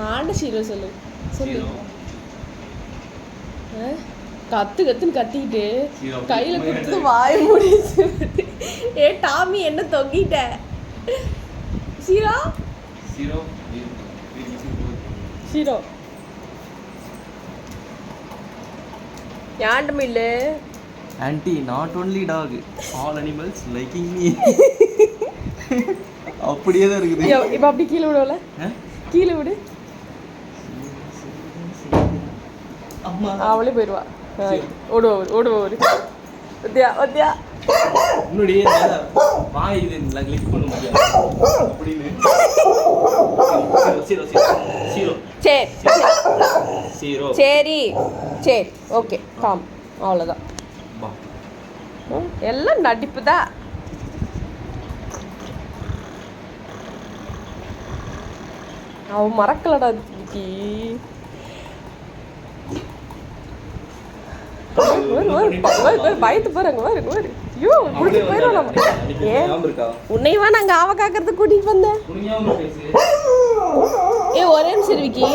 ஆண்ட சீரோ சொல்லு சொல்லு. கத்துன்னு கத்திக்கிட்டு கையில கொடுத்து வாய முடிச்சு. ஏ டாமி என்ன தொங்கிட்ட. சீரோ சீரோ யாண்ட மில்லு. Aunty not only dog all animals liking me. அப்படியே தான் இருக்குது. இப்போ அப்படி கீழே விடுவல, கீழே விடு. அவளே போயிடுவா. ஓடுவா ஒத்தியா ஒத்தியா. முன்னாடியே வாய் இது கிளிக் பண்ண முடியாது அப்படின்னு. சரி சரி ஓகே காம். அவ்வளோதான், எல்லாம் நடிப்பு தான். அவன் மறக்கலடா விக்கி. பயத்து பாருங்க பாரு. ஐயோ முடிச்சு போயிடும். உன்னைவா நாங்க ஆவ காக்கிறதுக்கு கூட்டிட்டு வந்தேன். ஒரே நிமிஷம் விக்கி.